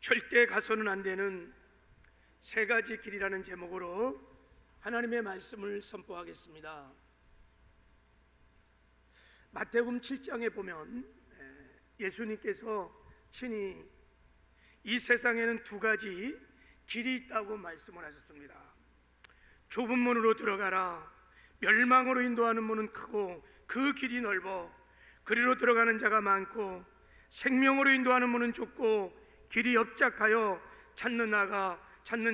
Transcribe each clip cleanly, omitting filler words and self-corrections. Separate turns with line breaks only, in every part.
절대 가서는 안 되는 세 가지 길이라는 제목으로 하나님의 말씀을 선포하겠습니다. 마태복음 7장에 보면 예수님께서 친히 이 세상에는 두 가지 길이 있다고 말씀을 하셨습니다. 좁은 문으로 들어가라. 멸망으로 인도하는 문은 크고 그 길이 넓어 그리로 들어가는 자가 많고, 생명으로 인도하는 문은 좁고 길이 협착하여 찾는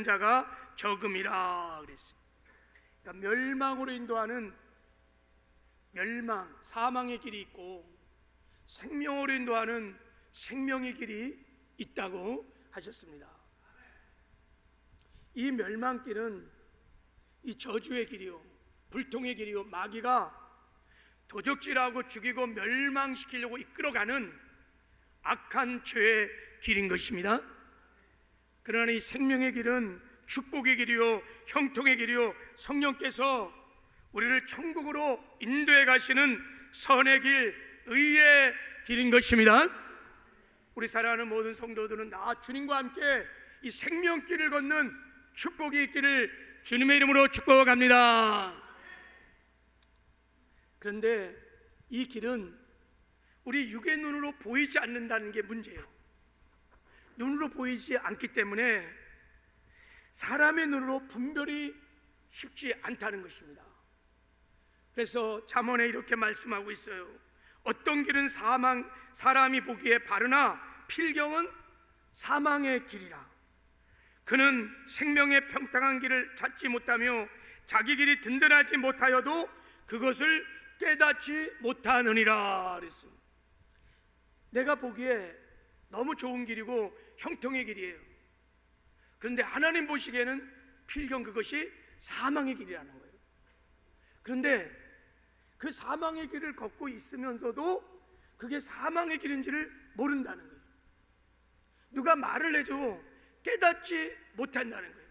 자가 적음이라 그랬어요. 그러니까 멸망으로 인도하는 사망의 길이 있고, 생명으로 인도하는 생명의 길이 있다고 하셨습니다. 이 멸망길은 이 저주의 길이요, 불통의 길이요, 마귀가 도적질하고 죽이고 멸망시키려고 이끌어가는 악한 죄의 길인 것입니다. 그러나 이 생명의 길은 축복의 길이요, 형통의 길이요, 성령께서 우리를 천국으로 인도해 가시는 선의 길, 의의 길인 것입니다. 우리 사랑하는 모든 성도들은 나 주님과 함께 이 생명길을 걷는 축복이 있기를 주님의 이름으로 축복합니다. 그런데 이 길은 우리 육의 눈으로 보이지 않는다는 게 문제예요. 눈으로 보이지 않기 때문에 사람의 눈으로 분별이 쉽지 않다는 것입니다. 그래서 잠언에 이렇게 말씀하고 있어요. 어떤 길은 사람이 보기에 바르나 필경은 사망의 길이라. 그는 생명의 평탄한 길을 찾지 못하며 자기 길이 든든하지 못하여도 그것을 깨닫지 못하느니라 그랬습니다. 내가 보기에 너무 좋은 길이고 형통의 길이에요. 그런데 하나님 보시기에는 필경, 그것이 사망의 길이라는 거예요. 그런데 그 사망의 길을 걷고 있으면서도 그게 사망의 길인지를 모른다는 거예요. 누가 말을 해도 깨닫지 못한다는 거예요.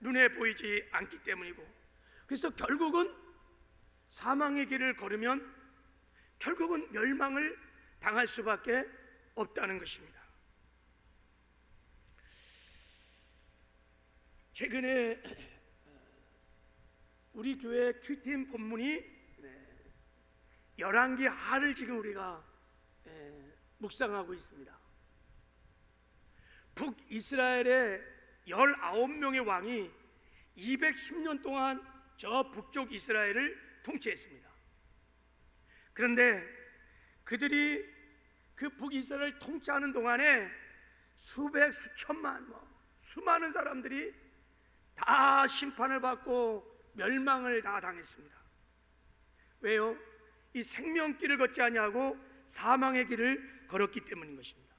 눈에 보이지 않기 때문이고. 그래서 결국은 사망의 길을 걸으면 결국은 멸망을 당할 수밖에 없다는 것입니다. 최근에 우리 교회 큐팀 본문이 열왕기 하를 지금 우리가 묵상하고 있습니다. 북이스라엘의 19명의 왕이 210년 동안 저 북쪽 이스라엘을 통치했습니다. 그런데 그들이 그 북이스라엘을 통치하는 동안에 수천만 수많은 사람들이 다 심판을 받고 멸망을 다 당했습니다. 왜요? 이 생명길을 걷지 아니하고 사망의 길을 걸었기 때문인 것입니다.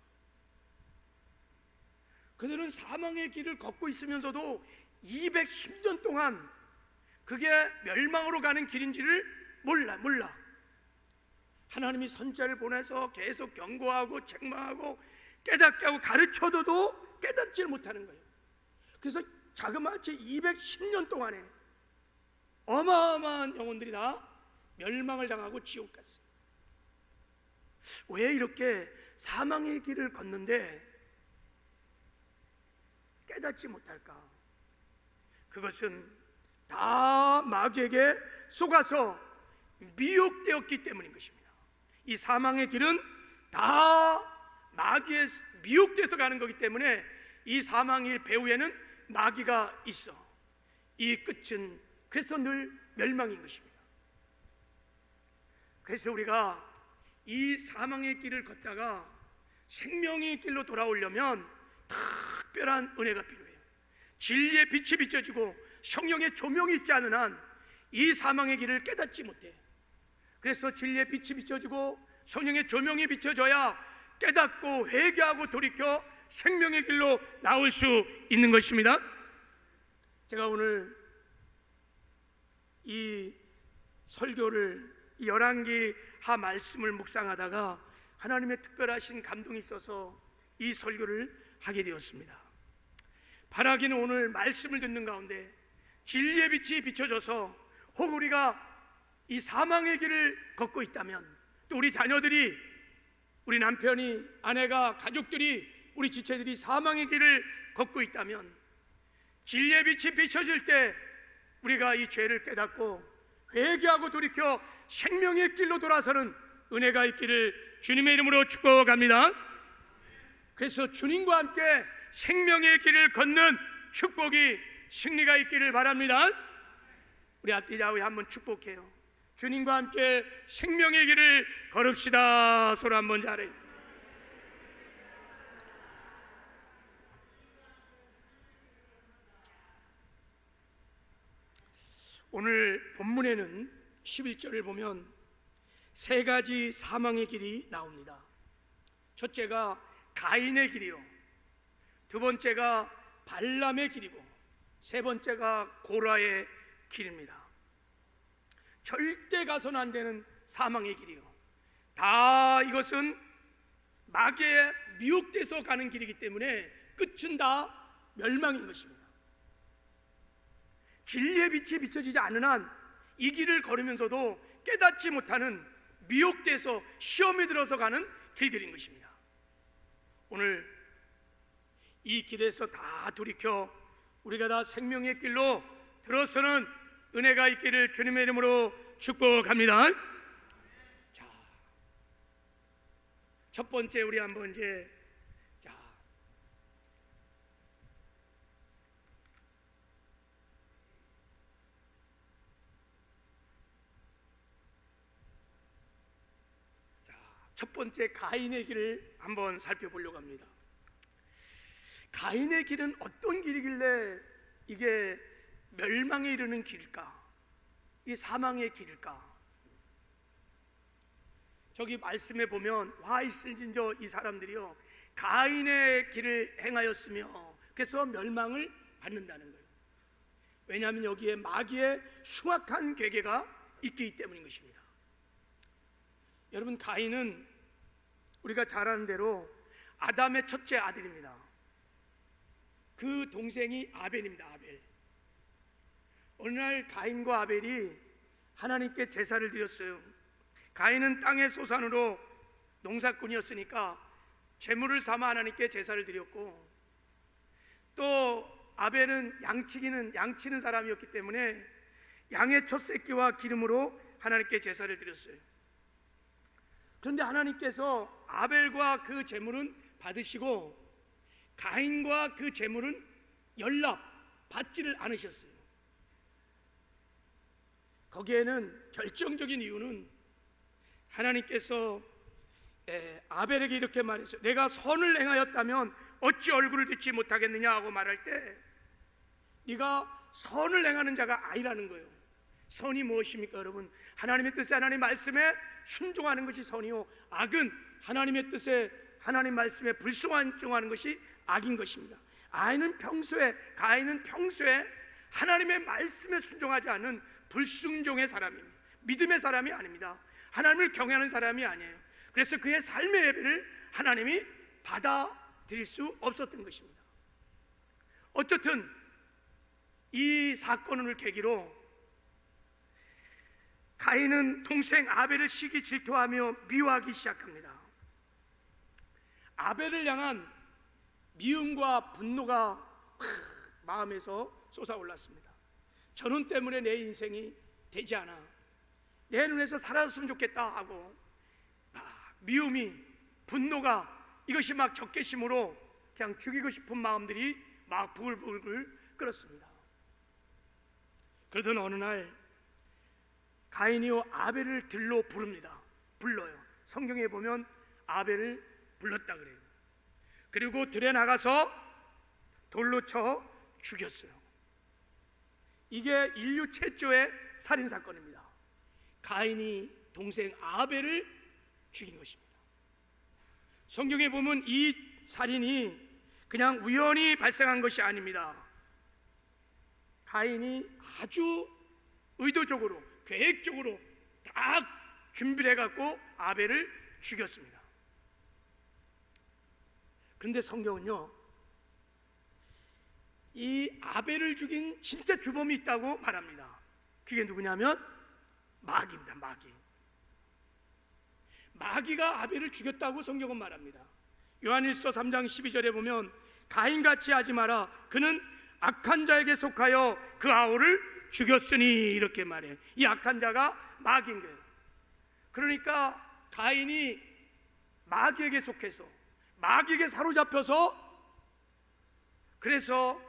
그들은 사망의 길을 걷고 있으면서도 210년 동안 그게 멸망으로 가는 길인지를 몰라. 하나님이 선자를 보내서 계속 경고하고 책망하고 깨닫게 하고 가르쳐줘도 깨닫지 못하는 거예요. 그래서 자그마치 210년 동안에 어마어마한 영혼들이 다 멸망을 당하고 지옥 갔어요. 왜 이렇게 사망의 길을 걷는데 깨닫지 못할까? 그것은 다 마귀에게 속아서 미혹되었기 때문인 것입니다. 이 사망의 길은 다 마귀에 미혹돼서 가는 거기 때문에 이 사망의 길 배후에는 마귀가 있어. 이 끝은 그래서 늘 멸망인 것입니다. 그래서 우리가 이 사망의 길을 걷다가 생명의 길로 돌아오려면 특별한 은혜가 필요해요. 진리의 빛이 비춰지고 성령의 조명이 있지 않은 한 이 사망의 길을 깨닫지 못해. 그래서 진리의 빛이 비춰지고 성령의 조명이 비춰져야 깨닫고 회개하고 돌이켜 생명의 길로 나올 수 있는 것입니다. 제가 오늘 이 설교를 이 열왕기 하 말씀을 묵상하다가 하나님의 특별하신 감동이 있어서 이 설교를 하게 되었습니다. 바라기는 오늘 말씀을 듣는 가운데 진리의 빛이 비춰져서 혹 우리가 이 사망의 길을 걷고 있다면, 또 우리 자녀들이, 우리 남편이, 아내가, 가족들이 우리 지체들이 사망의 길을 걷고 있다면 진리의 빛이 비춰질 때 우리가 이 죄를 깨닫고 회개하고 돌이켜 생명의 길로 돌아서는 은혜가 있기를 주님의 이름으로 축복합니다. 그래서 주님과 함께 생명의 길을 걷는 축복이 승리가 있기를 바랍니다. 우리 앞뒤 좌우에 한번 축복해요. 주님과 함께 생명의 길을 걸읍시다. 서로 한번 잘해. 오늘 본문에는 11절을 보면 세 가지 사망의 길이 나옵니다. 첫째가 가인의 길이요, 두 번째가 발람의 길이고, 세 번째가 고라의 길입니다. 절대 가서는 안 되는 사망의 길이요, 다 이것은 마귀에 미혹돼서 가는 길이기 때문에 끝은 다 멸망인 것입니다. 진리의 빛이 비춰지지 않는 한 이 길을 걸으면서도 깨닫지 못하는, 미혹돼서 시험에 들어서 가는 길들인 것입니다. 오늘 이 길에서 다 돌이켜 우리가 다 생명의 길로 들어서는 은혜가 있기를 주님의 이름으로 축복합니다. 자, 첫 번째 우리 한번 이제 첫 번째 가인의 길을 한번 살펴보려고 합니다. 가인의 길은 어떤 길이길래 이게 멸망에 이르는 길일까? 이 사망의 길일까? 저기 말씀에 보면 와 있을진저 이 사람들이요 가인의 길을 행하였으며 그래서 멸망을 받는다는 거예요. 왜냐하면 여기에 마귀의 흉악한 괴계가 있기 때문인 것입니다. 여러분, 가인은 우리가 잘 아는 대로 아담의 첫째 아들입니다. 그 동생이 아벨입니다. 아벨. 어느 날 가인과 아벨이 하나님께 제사를 드렸어요. 가인은 땅의 소산으로 농사꾼이었으니까 제물을 삼아 하나님께 제사를 드렸고, 또 아벨은 양치는 사람이었기 때문에 양의 첫 새끼와 기름으로 하나님께 제사를 드렸어요. 그런데 하나님께서 아벨과 그 제물은 받으시고 가인과 그 제물은 받지를 않으셨어요. 거기에는 결정적인 이유는 하나님께서 아벨에게 이렇게 말했어요. 내가 선을 행하였다면 어찌 얼굴을 듣지 못하겠느냐 하고 말할 때 네가 선을 행하는 자가 아니라는 거예요. 선이 무엇입니까 여러분? 하나님의 뜻에 하나님 말씀에 순종하는 것이 선이요, 악은 하나님의 뜻에 하나님 말씀에 불순종하는 것이 악인 것입니다. 가인은 평소에 하나님의 말씀에 순종하지 않는 불순종의 사람입니다. 믿음의 사람이 아닙니다. 하나님을 경외하는 사람이 아니에요. 그래서 그의 삶의 예배를 하나님이 받아들일 수 없었던 것입니다. 어쨌든 이 사건을 계기로 가인은 동생 아벨을 시기 질투하며 미워하기 시작합니다. 아벨을 향한 미움과 분노가 마음에서 솟아올랐습니다. 저놈 때문에 내 인생이 되지 않아, 내 눈에서 사라졌으면 좋겠다 하고 미움이, 분노가 이것이 막 적개심으로 그냥 죽이고 싶은 마음들이 막 부글부글 끓었습니다. 그러던 어느 날 가인이요 아벨을 들로 불러요. 성경에 보면 아벨을 불렀다 그래요. 그리고 들에 나가서 돌로 쳐 죽였어요. 이게 인류 최초의 살인사건입니다. 가인이 동생 아벨을 죽인 것입니다. 성경에 보면 이 살인이 그냥 우연히 발생한 것이 아닙니다. 가인이 아주 의도적으로, 계획적으로 다 준비를 해갖고 아벨을 죽였습니다. 그런데 성경은요, 이 아벨을 죽인 진짜 주범이 있다고 말합니다. 그게 누구냐면 마귀입니다. 마귀가 아벨을 죽였다고 성경은 말합니다. 요한일서 3장 12절에 보면 가인같이 하지 마라. 그는 악한 자에게 속하여 그 아우를 죽였으니 이렇게 말해. 이 악한 자가 마귀인 거예요. 그러니까 가인이 마귀에게 속해서 마귀에게 사로잡혀서 그래서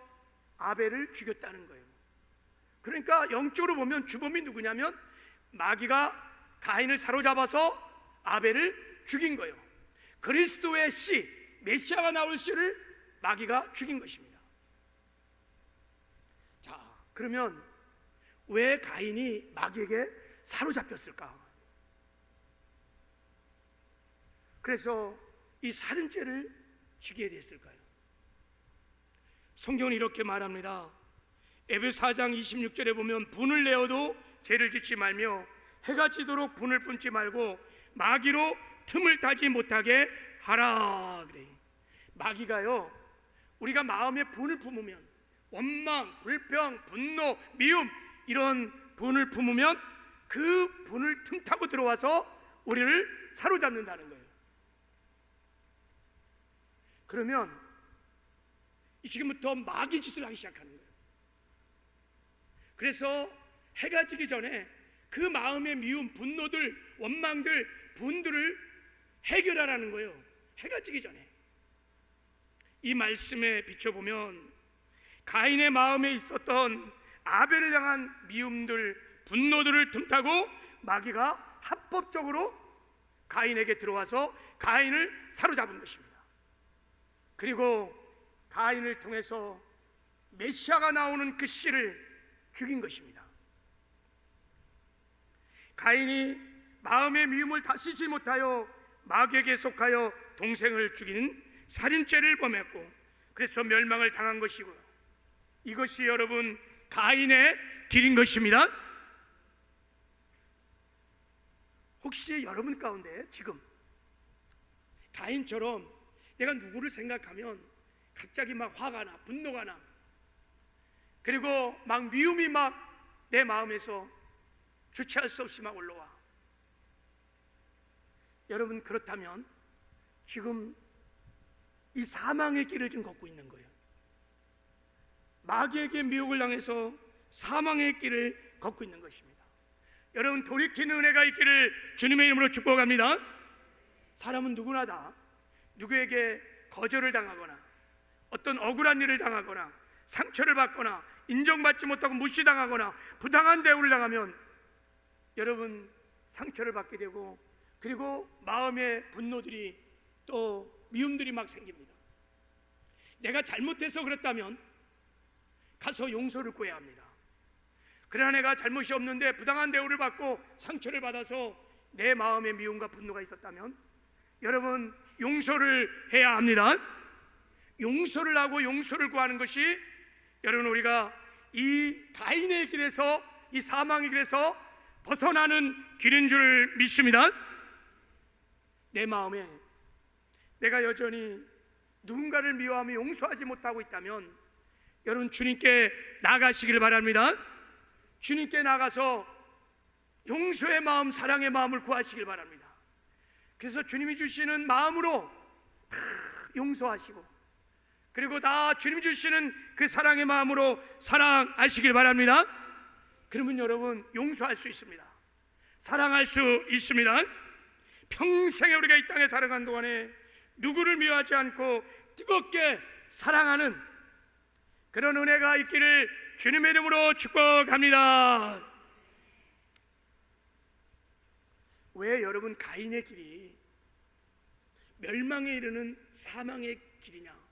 아벨을 죽였다는 거예요. 그러니까 영적으로 보면 주범이 누구냐면 마귀가 가인을 사로잡아서 아벨을 죽인 거예요. 그리스도의 씨, 메시아가 나올 씨를 마귀가 죽인 것입니다. 자, 그러면 왜 가인이 마귀에게 사로잡혔을까? 그래서 이 살인죄를 지게 됐을까요? 성경은 이렇게 말합니다. 에베소 4장 26절에 보면 분을 내어도 죄를 짓지 말며 해가 지도록 분을 품지 말고 마귀로 틈을 타지 못하게 하라 그래. 마귀가요, 우리가 마음에 분을 품으면 원망, 불평, 분노, 미움 이런 분을 품으면 그 분을 틈타고 들어와서 우리를 사로잡는다는 거예요. 그러면 지금부터 마귀 짓을 하기 시작하는 거예요. 그래서 해가 지기 전에 그 마음의 미움, 분노들, 원망들, 분들을 해결하라는 거예요. 해가 지기 전에. 이 말씀에 비춰보면 가인의 마음에 있었던 아벨을 향한 미움들, 분노들을 틈타고 마귀가 합법적으로 가인에게 들어와서 가인을 사로잡은 것입니다. 그리고 가인을 통해서 메시아가 나오는 그 씨를 죽인 것입니다. 가인이 마음의 미움을 다스리지 못하여 마귀에게 속하여 동생을 죽이는 살인죄를 범했고 그래서 멸망을 당한 것이고, 이것이 여러분 가인의 길인 것입니다. 혹시 여러분 가운데 지금 가인처럼 내가 누구를 생각하면 갑자기 막 화가 나, 분노가 나, 그리고 막 미움이 막 내 마음에서 주체할 수 없이 막 올라와. 여러분 그렇다면 지금 이 사망의 길을 지금 걷고 있는 거예요. 마귀에게 미혹을 당해서 사망의 길을 걷고 있는 것입니다. 여러분 돌이키는 은혜가 있기를 주님의 이름으로 축복합니다. 사람은 누구나 다 누구에게 거절을 당하거나 어떤 억울한 일을 당하거나 상처를 받거나 인정받지 못하고 무시당하거나 부당한 대우를 당하면 여러분 상처를 받게 되고, 그리고 마음의 분노들이 또 미움들이 막 생깁니다. 내가 잘못해서 그렇다면 가서 용서를 구해야 합니다. 그러나 내가 잘못이 없는데 부당한 대우를 받고 상처를 받아서 내 마음에 미움과 분노가 있었다면 여러분 용서를 해야 합니다. 용서를 하고 용서를 구하는 것이 여러분 우리가 이 가인의 길에서, 이 사망의 길에서 벗어나는 길인 줄 믿습니다. 내 마음에 내가 여전히 누군가를 미워하며 용서하지 못하고 있다면 여러분 주님께 나가시길 바랍니다. 주님께 나가서 용서의 마음, 사랑의 마음을 구하시길 바랍니다. 그래서 주님이 주시는 마음으로 다 용서하시고, 그리고 다 주님이 주시는 그 사랑의 마음으로 사랑하시길 바랍니다. 그러면 여러분 용서할 수 있습니다. 사랑할 수 있습니다. 평생에 우리가 이 땅에 살아간 동안에 누구를 미워하지 않고 뜨겁게 사랑하는 그런 은혜가 있기를 주님의 이름으로 축복합니다. 왜 여러분 가인의 길이 멸망에 이르는 사망의 길이냐?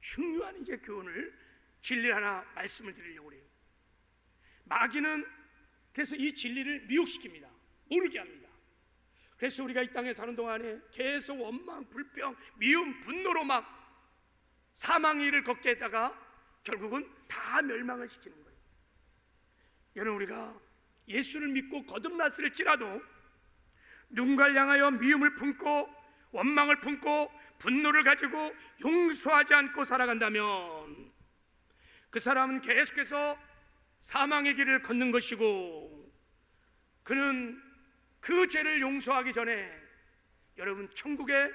중요한 이제 교훈을, 진리 하나 말씀을 드리려고 해요. 마귀는 그래서 이 진리를 미혹시킵니다. 모르게 합니다. 그래서 우리가 이 땅에 사는 동안에 계속 원망, 불평, 미움, 분노로 막 사망의 길을 걷게 했다가 결국은 다 멸망을 시키는 거예요. 여러분 우리가 예수를 믿고 거듭났을지라도 누군가를 향하여 미움을 품고 원망을 품고 분노를 가지고 용서하지 않고 살아간다면 그 사람은 계속해서 사망의 길을 걷는 것이고, 그는 그 죄를 용서하기 전에 여러분 천국에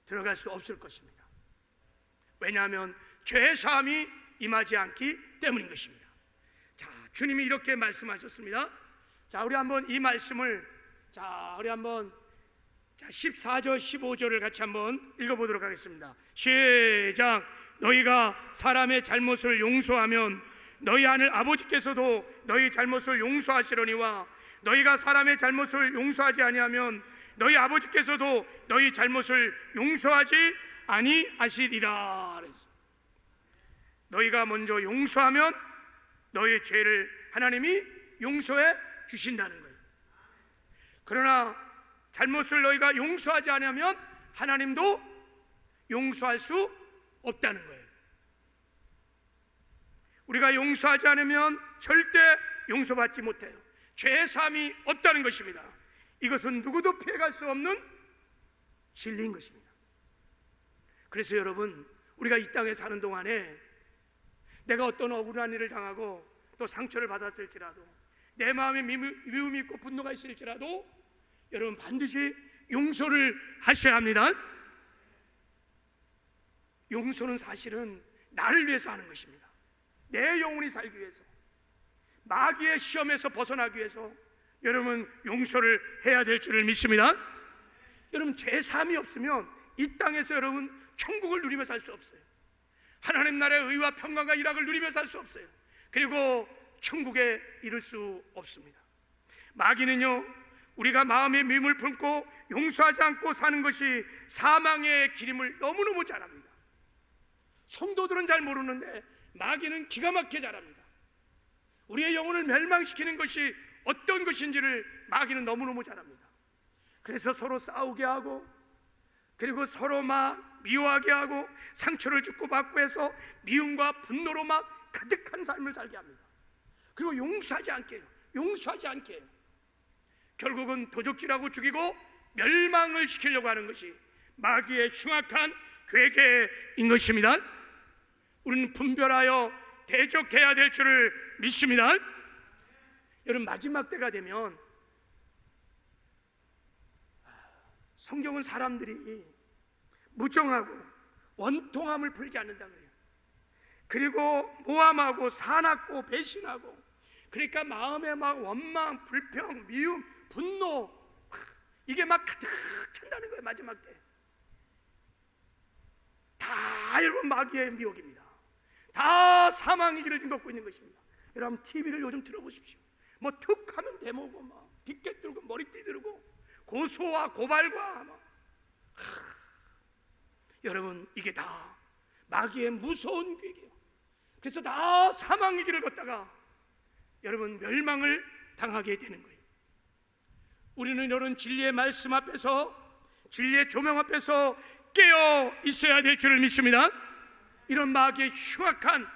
들어갈 수 없을 것입니다. 왜냐하면 죄 사함이 임하지 않기 때문인 것입니다. 자, 주님이 이렇게 말씀하셨습니다. 자, 우리 한번 이 말씀을 우리 한번 14절 15절을 같이 한번 읽어보도록 하겠습니다. 시작. 너희가 사람의 잘못을 용서하면 너희 하늘 아버지께서도 너희 잘못을 용서하시려니와 너희가 사람의 잘못을 용서하지 아니하면 너희 아버지께서도 너희 잘못을 용서하지 아니하시리라. 너희가 먼저 용서하면 너희의 죄를 하나님이 용서해 주신다는 거예요. 그러나 잘못을 너희가 용서하지 않으면 하나님도 용서할 수 없다는 거예요. 우리가 용서하지 않으면 절대 용서받지 못해요. 죄 사함이 없다는 것입니다. 이것은 누구도 피해갈 수 없는 진리인 것입니다. 그래서 여러분, 우리가 이 땅에 사는 동안에 내가 어떤 억울한 일을 당하고 또 상처를 받았을지라도 내 마음에 미움이 있고 분노가 있을지라도 여러분 반드시 용서를 하셔야 합니다. 용서는 사실은 나를 위해서 하는 것입니다. 내 영혼이 살기 위해서, 마귀의 시험에서 벗어나기 위해서 여러분 용서를 해야 될 줄을 믿습니다. 여러분 죄 사함이 없으면 이 땅에서 여러분 천국을 누리며 살 수 없어요. 하나님 나라의 의와 평강과 일락을 누리며 살 수 없어요. 그리고 천국에 이를 수 없습니다. 마귀는요, 우리가 마음의 미움을 품고 용서하지 않고 사는 것이 사망의 길임을 너무너무 잘 압니다. 성도들은 잘 모르는데 마귀는 기가 막히게 잘 압니다. 우리의 영혼을 멸망시키는 것이 어떤 것인지를 마귀는 너무너무 잘 압니다. 그래서 서로 싸우게 하고, 그리고 서로 막 미워하게 하고, 상처를 주고받고 해서 미움과 분노로 막 가득한 삶을 살게 합니다. 그리고 용서하지 않게 해요. 용서하지 않게 해요. 결국은 도적질하고 죽이고 멸망을 시키려고 하는 것이 마귀의 흉악한 괴계인 것입니다. 우리는 분별하여 대적해야 될 줄을 믿습니다. 여러분 마지막 때가 되면 성경은 사람들이 무정하고 원통함을 풀지 않는다 그래요. 그리고 모함하고 사납고 배신하고, 그러니까 마음에 막 원망, 불평, 미움, 분노, 이게 막 가득 찬다는 거예요. 마지막 때 다 여러분 마귀의 미혹입니다. 다 사망의 길을 지금 걷고 있는 것입니다. 여러분 TV를 요즘 들어보십시오. 뭐 툭 하면 대모고 막 빗개 들고 머리띠 들고 고소와 고발과 막 여러분 이게 다 마귀의 무서운 괴계예요. 그래서 다 사망의 길을 걷다가 여러분 멸망을 당하게 되는 거예요. 우리는 이런 진리의 말씀 앞에서, 진리의 조명 앞에서 깨어 있어야 될 줄을 믿습니다. 이런 마귀의 흉악한